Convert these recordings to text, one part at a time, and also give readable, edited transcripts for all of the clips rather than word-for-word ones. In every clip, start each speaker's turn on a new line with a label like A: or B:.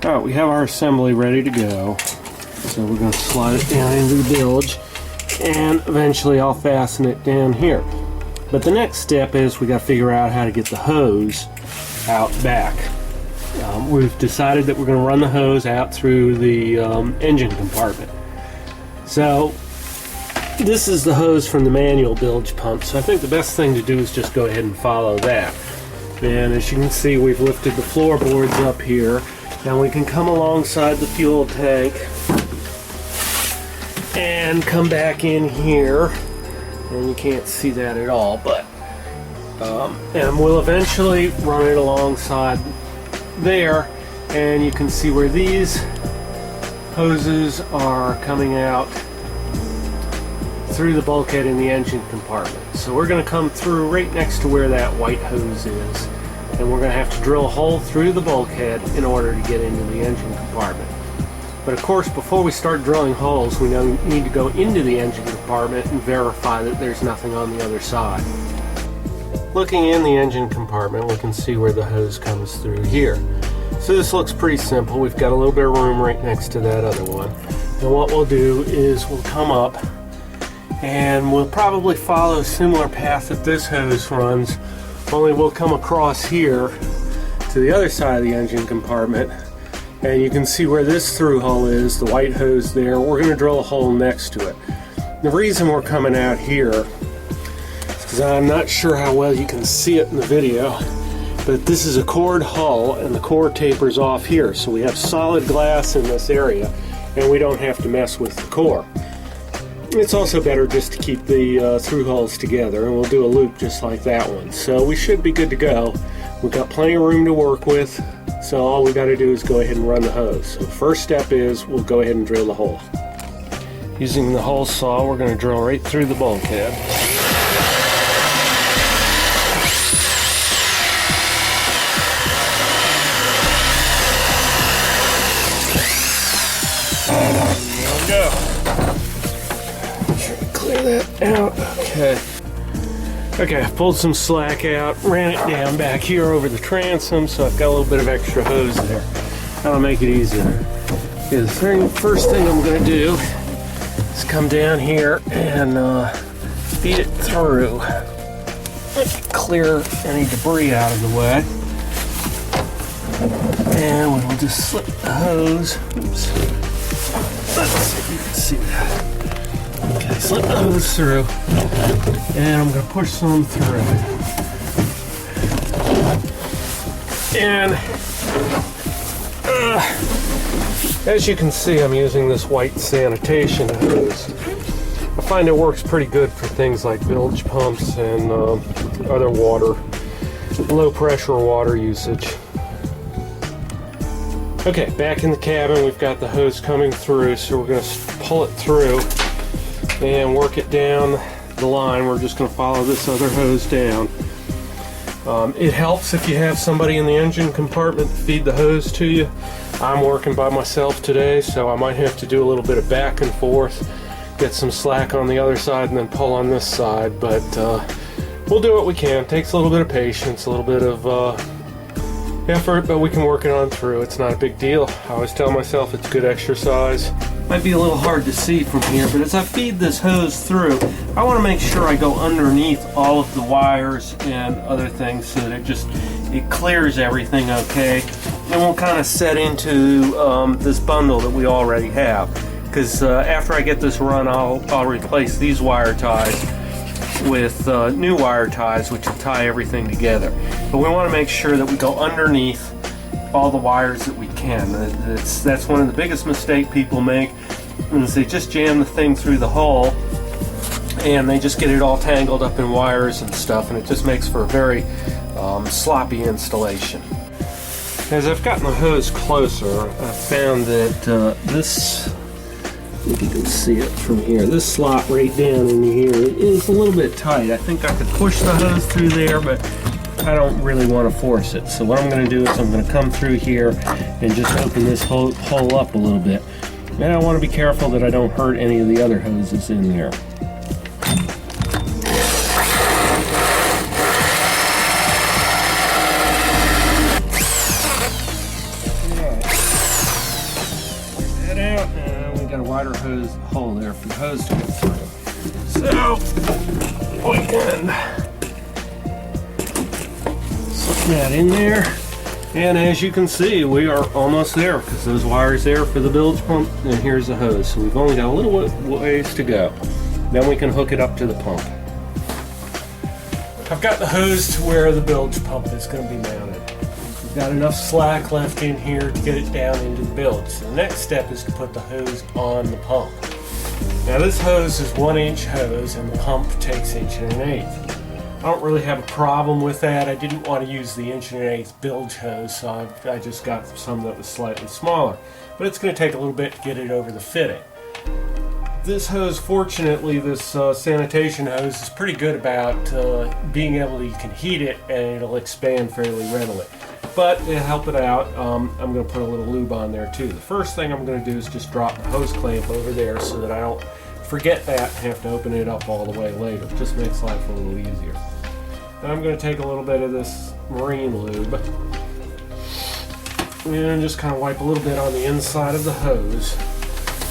A: Alright, we have our assembly ready to go. So we're going to slide it down into the bilge, and eventually I'll fasten it down here. But the next step is we got to figure out how to get the hose out back. We've decided that we're going to run the hose out through the engine compartment. So this is the hose from the manual bilge pump, so I think the best thing to do is just go ahead and follow that. And as you can see, we've lifted the floorboards up here. Now we can come alongside the fuel tank and come back in here, and you can't see that at all, but and we'll eventually run it alongside there, and you can see where these hoses are coming out through the bulkhead in the engine compartment. So we're going to come through right next to where that white hose is, and we're going to have to drill a hole through the bulkhead in order to get into the engine compartment. But of course, before we start drilling holes, we need to go into the engine compartment and verify that there's nothing on the other side. Looking in the engine compartment, we can see where the hose comes through here. So this looks pretty simple. We've got a little bit of room right next to that other one. And what we'll do is we'll come up, and we'll probably follow a similar path that this hose runs, only we'll come across here to the other side of the engine compartment, and you can see where this through hole is, the white hose there. We're going to drill a hole next to it. The reason we're coming out here is because I'm not sure how well you can see it in the video, but this is a cored hull, and the core tapers off here, so we have solid glass in this area, and we don't have to mess with the core. It's also better just to keep the through holes together, and we'll do a loop just like that one. So we should be good to go. We've got plenty of room to work with, so all we got to do is go ahead and run the hose. So first step is we'll go ahead and drill the hole. Using the hole saw, we're going to drill right through the bulkhead. There we go. Clear that out. Okay, I pulled some slack out, ran it down back here over the transom, so I've got a little bit of extra hose there. That'll make it easier. Okay, the first thing I'm going to do is come down here and feed it through. Clear any debris out of the way. And we'll just slip the hose. Oops. Let's see if you can see that. Okay, slip the hose through, and I'm going to push some through. And as you can see, I'm using this white sanitation hose. I find it works pretty good for things like bilge pumps and other water, low pressure water usage. Okay, back in the cabin, we've got the hose coming through, so we're going to pull it through and work it down the line. We're just going to follow this other hose down. It helps if you have somebody in the engine compartment feed the hose to you. I'm working by myself today, so I might have to do a little bit of back and forth, get some slack on the other side, and then pull on this side. But we'll do what we can. It takes a little bit of patience, a little bit of effort, but we can work it on through. It's not a big deal. I always tell myself it's good exercise. Might be a little hard to see from here, but as I feed this hose through, I want to make sure I go underneath all of the wires and other things so that it clears everything okay. And we'll kind of set into this bundle that we already have, because after I get this run, I'll replace these wire ties with new wire ties, which will tie everything together. But we want to make sure that we go underneath all the wires that we can. That's one of the biggest mistakes people make, is they just jam the thing through the hole and they just get it all tangled up in wires and stuff, and it just makes for a very sloppy installation. As I've gotten the hose closer, I found that this, if you can see it from here, this slot right down in here is a little bit tight. I think I could push the hose through there, but I don't really want to force it. So what I'm going to do is I'm going to come through here and just open this hole up a little bit. And I want to be careful that I don't hurt any of the other hoses in there. and we got a wider hole there for the hose to go through. So we can slip that in there, and as you can see, we are almost there because those wires there for the bilge pump, and here's the hose. So we've only got a little ways to go. Then we can hook it up to the pump. I've got the hose to where the bilge pump is going to be mounted. We've got enough slack left in here to get it down into the bilge. So the next step is to put the hose on the pump. Now this hose is 1-inch hose and the pump takes 1.125". I don't really have a problem with that. I didn't want to use the 1.125" bilge hose, so I just got some that was slightly smaller. But it's going to take a little bit to get it over the fitting. This hose, fortunately, this sanitation hose is pretty good about being able to, you can heat it and it'll expand fairly readily. But to help it out, I'm going to put a little lube on there too. The first thing I'm going to do is just drop the hose clamp over there so that I don't forget that and have to open it up all the way later. It just makes life a little easier. Then I'm going to take a little bit of this marine lube and just kind of wipe a little bit on the inside of the hose.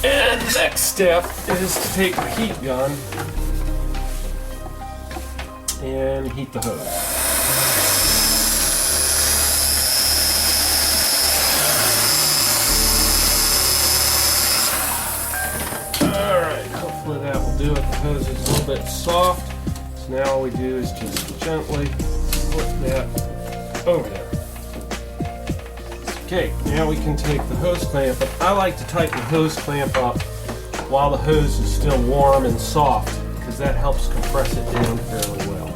A: And the next step is to take the heat gun and heat the hose. Alright, hopefully that will do it. The hose is a little bit soft. So now all we do is just gently flip that over there. Okay, now we can take the hose clamp up. I like to tighten the hose clamp up while the hose is still warm and soft because that helps compress it down fairly well.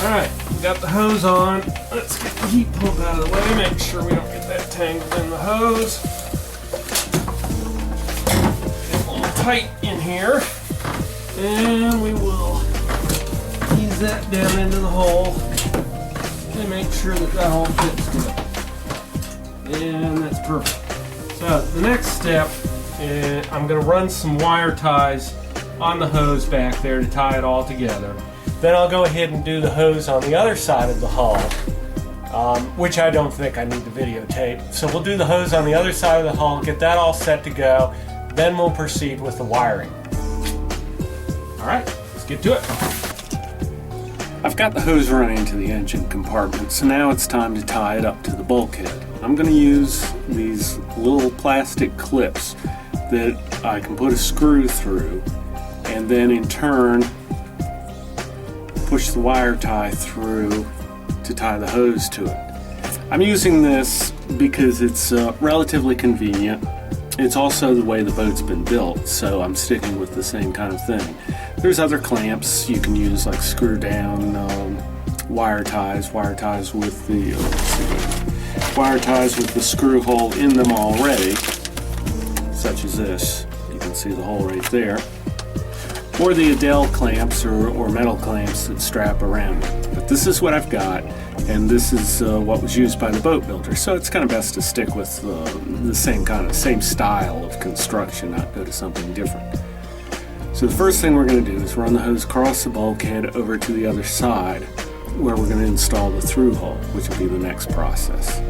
A: Alright, we got the hose on. Let's get the heat pump out of the way, make sure we don't get that tangled in the hose. Get a little tight in here. And we will ease that down into the hole and make sure that that all fits good. And that's perfect. So the next step is I'm going to run some wire ties on the hose back there to tie it all together. Then I'll go ahead and do the hose on the other side of the hull, which I don't think I need to videotape. So we'll do the hose on the other side of the hull, get that all set to go, then we'll proceed with the wiring. Alright, let's get to it. I've got the hose running into the engine compartment, so now it's time to tie it up to the bulkhead. I'm going to use these little plastic clips that I can put a screw through and then in turn push the wire tie through to tie the hose to it. I'm using this because it's relatively convenient. It's also the way the boat's been built, so I'm sticking with the same kind of thing. There's other clamps you can use, like screw down wire ties with the wire ties with the screw hole in them already, such as this. You can see the hole right there. Or the Adele clamps or metal clamps that strap around it. But this is what I've got, and this is what was used by the boat builder. So it's kind of best to stick with the same style of construction, not go to something different. So the first thing we're going to do is run the hose across the bulkhead over to the other side, where we're going to install the through hole, which will be the next process.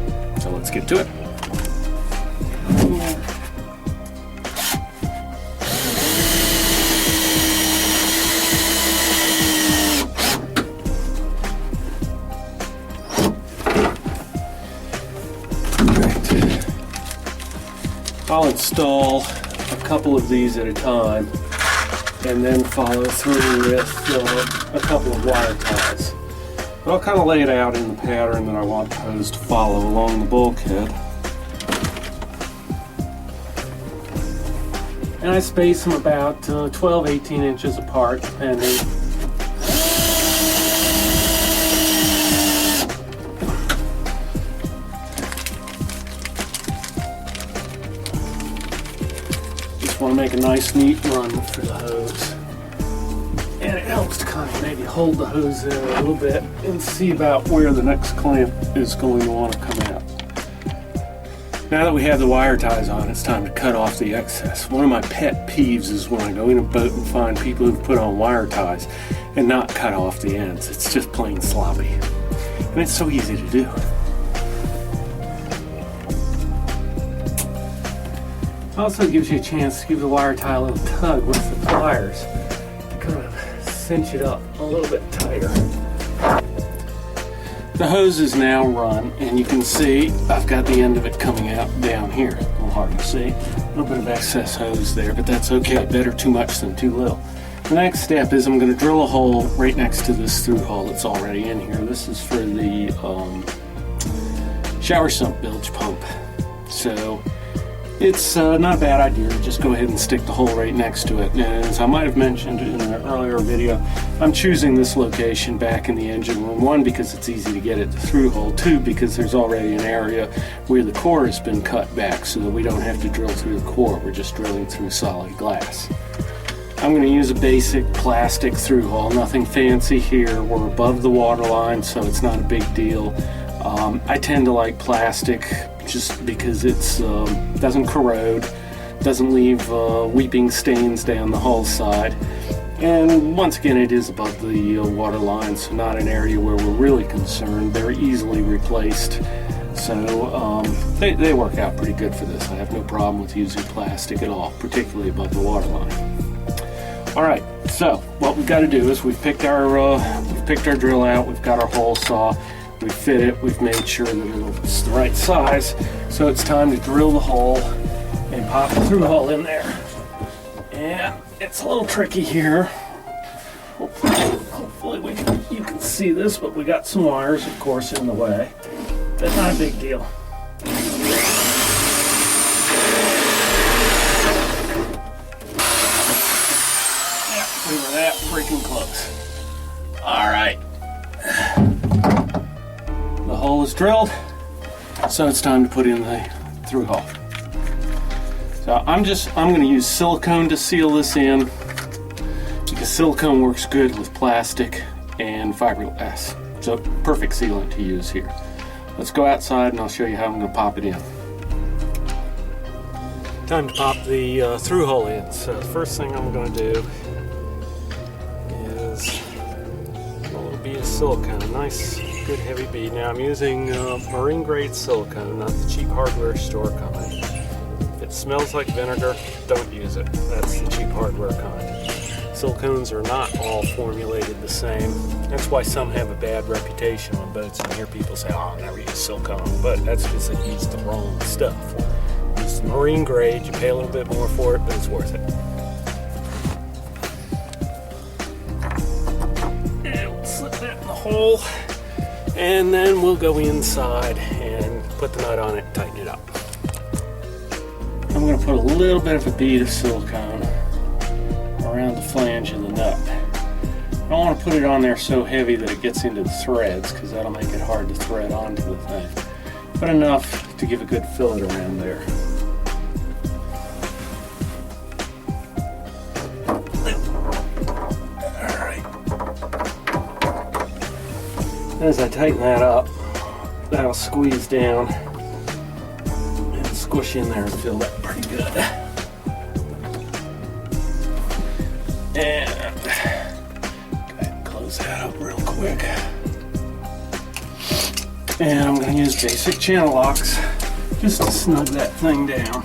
A: So let's get to it. I'll install a couple of these at a time and then follow through with a couple of wire ties. But I'll kind of lay it out in the pattern that I want the hose to follow along the bulkhead. And I space them about 12-18 inches apart, depending. Want to make a nice neat run for the hose, and it helps to kind of maybe hold the hose there a little bit and see about where the next clamp is going to want to come out. Now that we have the wire ties on, it's time to cut off the excess. One of my pet peeves is when I go in a boat and find people who've put on wire ties and not cut off the ends. It's just plain sloppy, and it's so easy to do. Also gives you a chance to give the wire tie a little tug with the pliers to kind of cinch it up a little bit tighter. The hose is now run, and you can see I've got the end of it coming out down here. A little hard to see. A little bit of excess hose there, but that's okay. Better too much than too little. The next step is I'm going to drill a hole right next to this through hole that's already in here. This is for the shower sump bilge pump. So it's not a bad idea to just go ahead and stick the hole right next to it. And as I might have mentioned in an earlier video, I'm choosing this location back in the engine room. 1, because it's easy to get at the through hole. 2, because there's already an area where the core has been cut back so that we don't have to drill through the core. We're just drilling through solid glass. I'm going to use a basic plastic through hole, nothing fancy here. We're above the water line, so it's not a big deal. I tend to like plastic just because it's doesn't corrode, doesn't leave weeping stains down the hull side, and once again it is above the water line, so not an area where we're really concerned. They're easily replaced, so they work out pretty good for this. I have no problem with using plastic at all, particularly above the water line. Alright, so what we've got to do is we've picked our drill out, we've got our hole saw, we've fit it, we've made sure that it's the right size, so it's time to drill the hole and pop the through hole in there. And it's a little tricky here. Hopefully you can see this, but we got some wires, of course, in the way. But not a big deal. We were that freaking close. Alright. The hole is drilled, so it's time to put in the through hole. So I'm going to use silicone to seal this in, because silicone works good with plastic and fiberglass. So perfect sealant to use here. Let's go outside and I'll show you how I'm going to pop it in. Time to pop the through hole in. So the first thing I'm going to do is a little bead of silicone, nice good heavy bead. Now I'm using marine grade silicone, not the cheap hardware store kind. If it smells like vinegar, don't use it. That's the cheap hardware kind. Silicones are not all formulated the same. That's why some have a bad reputation on boats. You hear people say, oh, I'll never use silicone, but that's because they use the wrong stuff. Use the marine grade, you pay a little bit more for it, but it's worth it. Hole, and then we'll go inside and put the nut on it and tighten it up. I'm going to put a little bit of a bead of silicone around the flange of the nut. I don't want to put it on there so heavy that it gets into the threads, because that'll make it hard to thread onto the thing, but enough to give a good fillet around there. As I tighten that up, that'll squeeze down and squish in there and fill that pretty good. And go ahead and close that up real quick. And I'm going to use basic channel locks just to snug that thing down.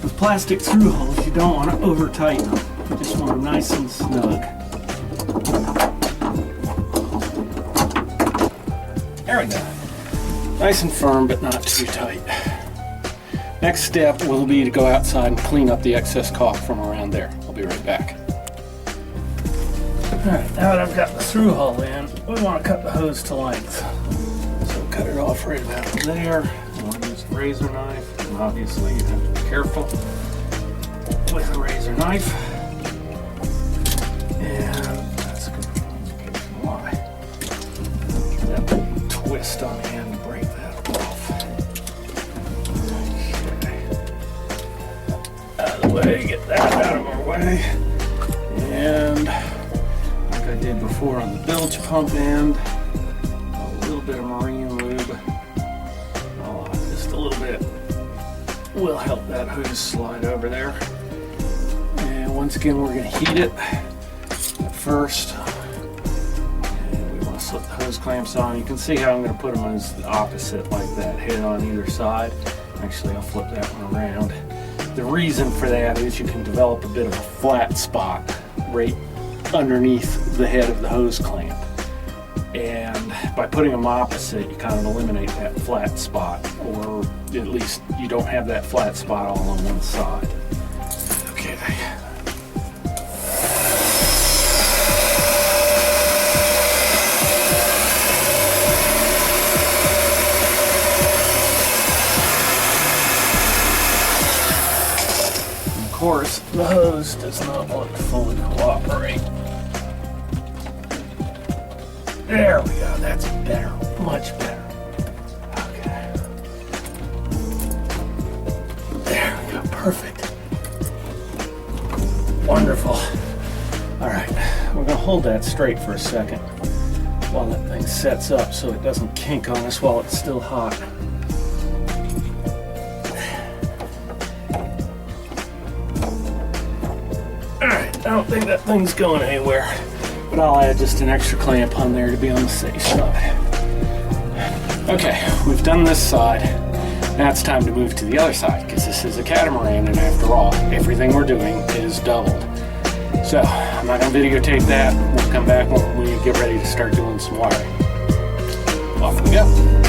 A: With plastic through holes, you don't want to over tighten them. You just want them nice and snug. There we go. Nice and firm, but not too tight. Next step will be to go outside and clean up the excess caulk from around there. I'll be right back. Alright, now that I've got the through hole in, we want to cut the hose to length. So cut it off right about there. You want to use a razor knife, and obviously you have to be careful with a razor knife. And that's a good one. Twist on the end to break that off. Okay. Out of the way, get that out of our way. And like I did before on the bilge pump end, a little bit of marine lube. Oh, just a little bit will help that hose slide over there. And once again, we're going to heat it at first. Slip the hose clamps on. You can see how I'm going to put them as the opposite, like that, head on either side. Actually, I'll flip that one around. The reason for that is you can develop a bit of a flat spot right underneath the head of the hose clamp. And by putting them opposite, you kind of eliminate that flat spot, or at least you don't have that flat spot all on one side. Okay. Of course, the hose does not want to fully cooperate. There we go, that's better, much better. Okay. There we go, perfect. Wonderful. All right, we're gonna hold that straight for a second while that thing sets up so it doesn't kink on us while it's still hot. All right, I don't think that thing's going anywhere. But I'll add just an extra clamp on there to be on the safe side. Okay, we've done this side. Now it's time to move to the other side, because this is a catamaran, and after all, everything we're doing is doubled. So, I'm not going to videotape that. We'll come back when we get ready to start doing some wiring. Off we go.